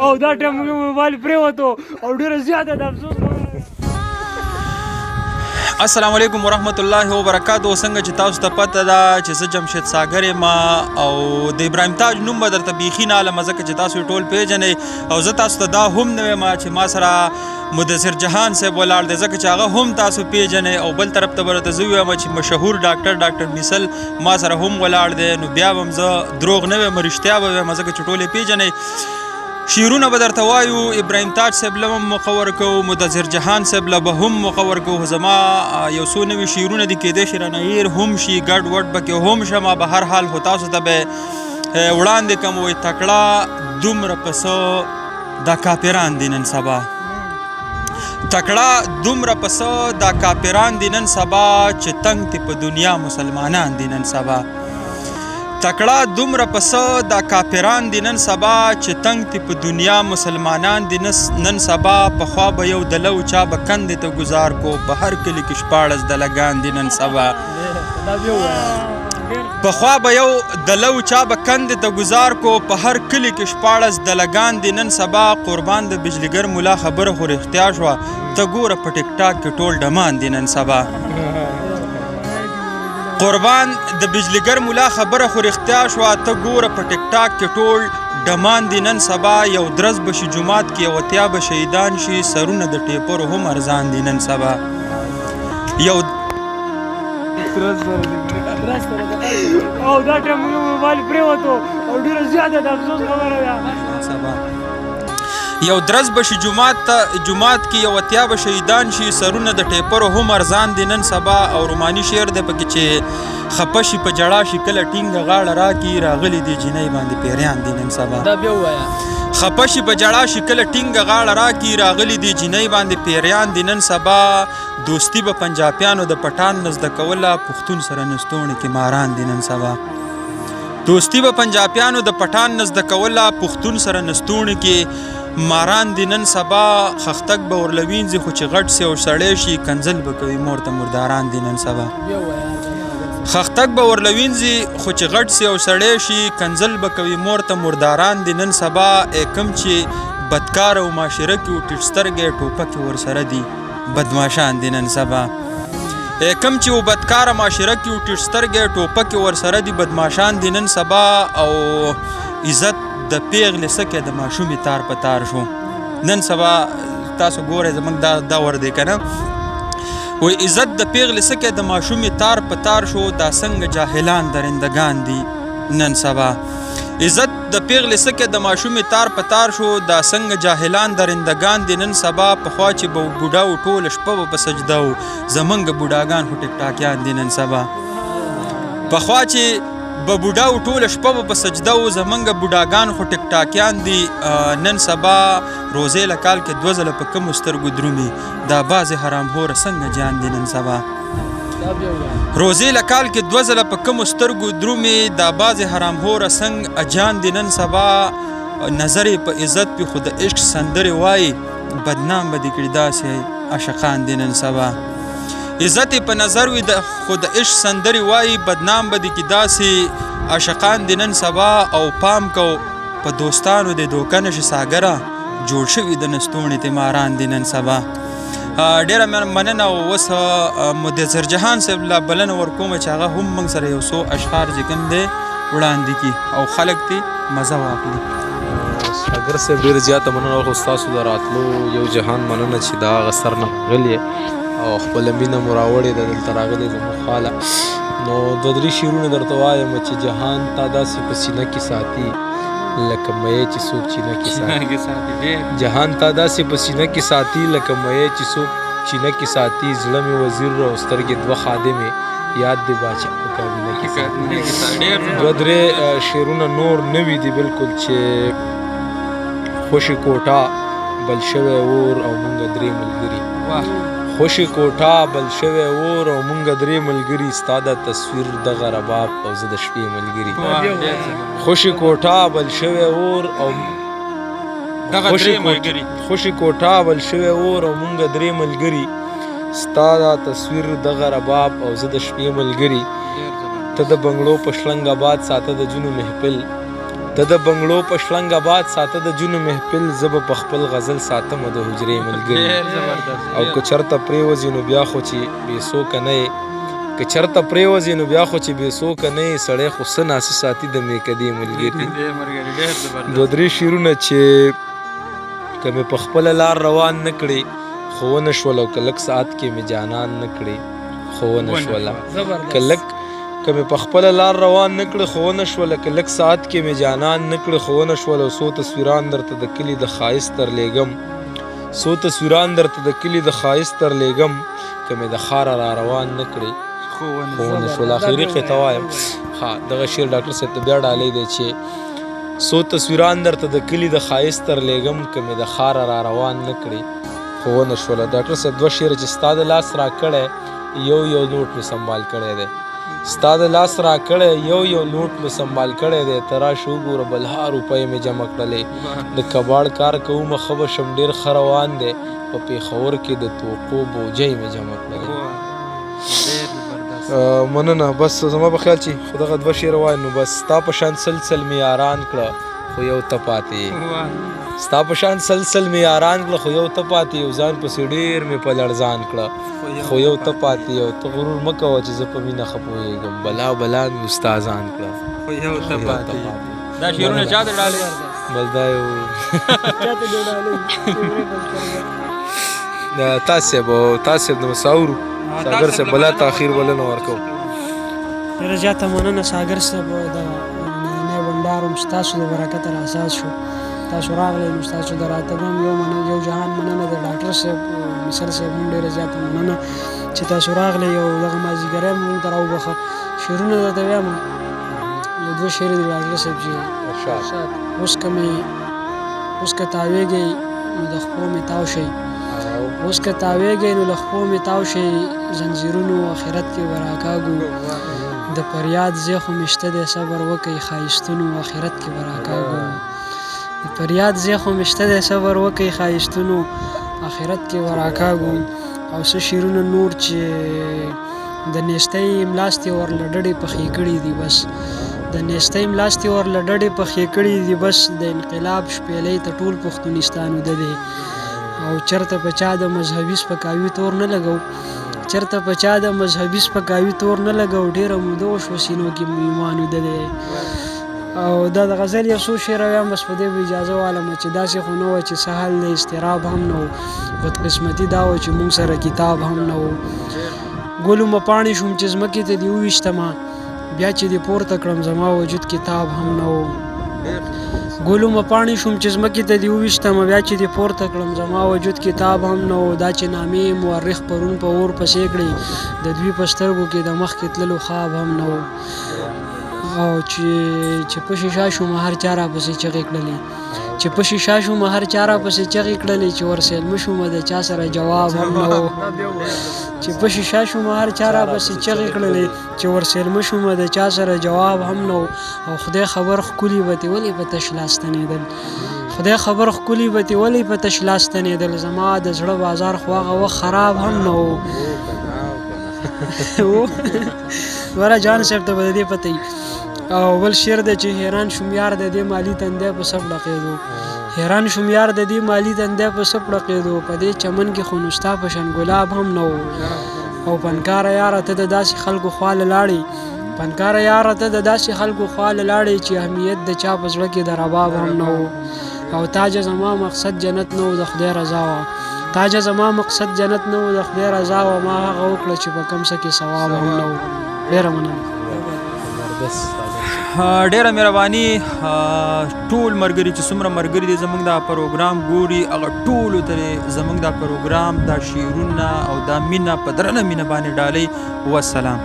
او دا ټایم موږ موبایل پرېوتو او ډېره زیاته د افسوس السلام علیکم ورحمت الله وبرکاتو. څنګه چې تاسو ته پته ده چې زه جمشید ساګر یم او د ابراهیم تاج نوم به درته بیخي نه علمه ځکه چې تاسو یې ټول پیژنئ او زه تاسو ته دا هم نه وایم چې ما سره مدثر جهان صاحب ولاړ دی ځکه چې هغه هم تاسو پیژنئ او بل طرف ته به راته زه ووایم چې مشهور ډاکټر میسل ما سره هم ولاړ دی نو بیا به هم زه دروغ نه وایم رښتیا به وایم ځکه چې ټول یې پیژنئ. شعرونه به درته وایو ابراهیم تاج صاحب له هم مقور کوو مدثر جهان صاحب له به هم مقور کوو. زما یو څو نوي شعرونه دي کیدای شي رانه هیر هم شي ګډ وډ به کې هم شم به هر حال خو تاسو ته به وړاندې کوم وایي تکړه دومره پسه دا کاپیران دي نن سبا تکړه دومره پسه دا کاپیران دي نن سبا چې تنګ دي په دنیا مسلمانان دي نن سبا تکړه دومره پسه دا کاپیران دي نن سبا چې تنګ دي په دنیا مسلمانان دي نن سبا پخوا به یو دلو چا به کندې ته ګزار کو په هر کلي کې شپاړس دلګان دي نن سبا پخوا به یو دلو چا به کندې ته ګزار کو په هر کلي کې شپاړس دلګان دي نن سبا قربان د بجلیګر مولا خبره خو رښتیا شوه ته ګوره په ټیک ټاک کې ټول ډمان دي نن سبا قربان د بجلیګر مولا خبره خو رښتیا شوه ته ګوره په ټیک ټاک کې ټول ډمان دي نن سبا یو درز به شي جومات کې او اتیا به شهیدان شي سرونه د ټیپرو هم ارزان دي نن سبا یو او دا ټایم موږ موبایل پرېوتو او ډېره زیاته د افسوس خبره ده یو درز به شي جومات کې یو اتیا به شهیدان شي سرونه د ټیپرو هم ارزان دي نن سبا او روماني شعر دی پکې چې خپه شي په جړا شي کله ټینګه غاړه راکړي راغلي دي جینۍ باندې پیریان دي نن سبا دا بیا ووایه خپه شي په جړا شي کله ټینګه غاړه راکړي راغلي دي جینۍ باندې پیریان دي نن سبا دوستی به پنجابیانو د پټان نه زده کوله پښتون سره نستوڼي کې ماران دي نن سبا دوستی به پنجابیانو د پټان نه زده کوله پښتون سره نستوڼي کې ماران دي نن سبا خختک به ورلوینځي خو چې غټ سي او سړی شي کنځل به کوي مور ته مرداران دي نن سبا خختک به ورلوینځي خو چې غټ سي او سړی شي کنځل به کوي مور ته مرداران دي نن سبا کم چې بدکار او معاشره کې ټیټ سترګې ټوپکې ورسره دي بدماشان دي نن سبا کم چې بدکار معاشره کې ټیټ سترګې ټوپکې ورسره دي بدماشان دي نن سبا او عزت د پیغلې سکه د ماشومې تار په تار شو نن سبا تاسو ګورئ زموږ دا ور دی که نه وایي عزت د پیغلې سکه د ماشومې تار په تار شو دا څنګه جاهلان درندګان دي نن سبا عزت د پیغلې سکه د ماشومې تار په تار شو دا څنګه جاهلان درندګان دي نن سبا پخوا چې به بوډا و ټوله شپه به په سجده و زموږ بوډاګان خو ټیکټاکیان دي نن سبا پخوا چې به بوډا و ټوله شپه به په سجده و زمونږ بوډاګان خو ټیکټاکیان دي نن سبا روزې له کال کې 2 ځله په کمو سترګو درومي دا بعضې حرامخوره څنګه جان دي نن سبا روزې له کال کې 2 ځله په کمو سترګو درومي دا بعضې حرامخوره څنګه اجان دي نن سبا نظر یې په عزت پې خو د عشق سندرې وایي بدنام به دې کړي داسې عاشقان دي نن سبا عزت په نظر وي خو د عشق سندرې وایي بدنام به دې کې داسې عاشقان دي نن سبا او پام کو په دوستانو دې دوکه نشي ساګره جوړ شوي د نستوڼي تیماران دي نن سبا ډېره مننه او اوس مدثر جهان صاحب له بلنه ورکوم چې هغه هم موږ سره یو څو اشعار چې کوم دی وړاندې کړي او خلک ترې مزه واخلي. ساګر صاحب ډېره زیاته مننه خو ستاسو د راتلو یو جهان مننه چې دا هغه سر نه غلې او خپله مینه مو راوړې ده دلته راغلې زموږ خاله نو 2-3 شعرونه درته وایم چې جهان تا داسې په سینه کې ساتي لکه مې چې څوک چینه کې ساتي جهان تا داسې په سینه کې ساتي لکه مې چې څوک چینه کې ساتي زړه مې وزیر او سترګې 2 خادمې یاد دی باچا په کابینه کې ساتي 2-3 شعرونه نور نوي دي بالکل چې خوشي کوټه بل شوی اور او مونږ 3 ملګري خوشي کوټه بل شوی اور او مونږ 3 ملګري ستا د تصویر دغه رباب او زه د شپې ملګري خوشي کوټه بل شوی اور او خوشي کوټه بل شوی اور او مونږ 3 ملګري ستا د تصویر دغه رباب او زه د شپې ملګري ته د بنګړو په شلنګ آباد ساته د جنو محفل ته د بنګړو په شلنګ آباد ساته د جنو محفل زه به په خپل غزل ساتم د حجرې ملګري او که چېرته پرېوځې نو بیا خو چې بېڅوکه نه یې که چېرته پرېوځې نو بیا خو چې بېڅوکه نه یې سړی خو څه ناسه ساتي د میکدې ملګري دوه درې شعرونه چې که مې په خپله لار روان نه کړې خو ونه شول او که لږ ساعت کې مې جانان نه کړې خو ونه شوله که مې په خپله لار روان نه کړې خو ونه شوله که لږ ساعت کې مې جانان نه کړې خو ونه شوله او څو تصویران درته د کلي د ښایست ترلېږم څو تصویران درته د کلي د ښایست ترلېږم که مې د ښاره را روان نه کړې خو ونه شوله اخري قطعه وایم ها دغه شعر ډاکټر صاحب ته بیا ډالی دی چې څو تصویران درته د کلي د ښایست ترلېږم که مې د ښاره را روان نه کړې خو ونه شوله ډاکټر صاحب دوه شعره چې ستا د لاس را کړی یو نوټ مې سنبال کړی دی ستا د لاس را کړی یو نوټ مې سنبال کړی دی ته راشه وګوره بلها روپۍ مې جمع کړلې د کباړ کار کومه ښه به شم ډېر ښه روان دی په پېښور کې د توقو بوجۍ مې جمع کړلې مننه بس زما په خیال چې خو دغه دوه شعره وایي نو بس ستا په شان سلسل مې یاران کړه خو یو ته پاتې ستا په شان سلسل مې یاران کړه خو یو ته پاتې یو ځان پسې ډېر مې په لړزان کړه خو یو ته پاتې یو ته غرور مه کوه چې زه په مینه ښه پوهېږم بلا مې استادان کړه خو یو ته پاتې دا شعرونه چا ته ډالې بس دا یو تاسې د مساورو ساګر صاحب بلا تاخیر بلنه ورکوو ډېره زیاته مننه ساګر صاحب د نننی بنډار هم ستاسو د برکته رااساس شو تاسو راغلی نو ستاسو د راتګ هم یو جهان مننه د ډاکټر صاحب مصر صاحب هم ډېره زیاته مننه چې تاسو راغلی یو دغه مازدیګری هم موږ ته راوبخه شعرونه درته وایم یو دوه شعرې د ډاکټر صاحب چې اوس که تاویږئ نو د خپو مې تاو شئ اوس که تاویږئ نو له خپو مې تاو شئ زنځیرونو آخرت کې به راکاږو د فریاد زیخو مې شته دی صبر وکئ ښایستونو آخرت کې به راکاږو د فریاد زیخو مې شته دی صبر وکئ ښایستونو آخرت کې به راکاږو او څه شعرونه نور چې د نیستۍ ملاستې ورله ډډې پخې کړي دي بس د نیستۍ ملاستې ورله ډډې پخې کړي دي بس د انقلاب شپېلۍ ته ټول پښتونستان اوده دی او چرته په چا د مذهبي سپکاوي تور نه لګو چرته په چا د مذهبي سپکاوي تور نه لګو ډېره موده وشوه سینو کې مو ایمان اوده دی او دا د غزل یو څو شعره وایم بس په دې به اجازه والمه چې داسې خو نه وه چې سهل د اضطراب هم نه و بدقسمتي دا وه چې موږ سره کتاب هم نه و ګلومه پاڼې شوم چې ځمکې ته دې وویشتمه بیا چې دې پورته کړم زما وجود کتاب هم نه و ګلومه پاڼې شوم چې ځمکې ته دې وویشتمه بیا چې دې پورته کړم زما وجود کتاب هم نه و دا چې نامې مورخ پرون په اور پسې کړې د دوی په سترګو کې د مخکې تللو خواب هم نه و او چې په شیشه شوم هر چا راپسې چغې کړلې چې په شیشه شوم هر چا راپسې چغې کړلې چې ورسېلمه شومه د چا سره جواب هم نه و چې په شیشه شوم هر چا راپسې چغې کړلې چې ورسېلمه شومه د چا سره جواب هم نه و او خدای خبر ښکلي به تې ولې په تش لاس ستنېدل خدای خبر ښکلي به تې ولې په تش لاس ستنېدل زما د زړه بازار خو هغه وخت خراب هم نه و ورا جان صاحب ته به د دې پته او بل شعر دی چې حیران شوم یار د دې مالي تندی په سب ډقېدو حیران شوم یار د دې مالي تندی په سب ډقېدو په دې چمن کې خو نو ستا په شان ګلاب هم نه و او پنکاره یاره ته د داسې خلکو خوا له لاړې پنکاره یاره ته د داسې خلکو خوا له لاړې چې اهمیت د چا په زړه کې د رباب هم نه و او تاجه زما مقصد جنت نه و د خدای رضا وه تاجه زما مقصد جنت نه و د خدای رضا وه ما هغه وکړه چې په کم څه کې ثواب هم نه و ډېره مننه ډیره مهرباني ټول ملګري چې څومره ملګري دي زموږ دا پروګرام ګوري هغه ټولو ته زموږ دا پروګرام دا شعرونه او دا مینه په درنه مینه باندې ډالۍ والسلام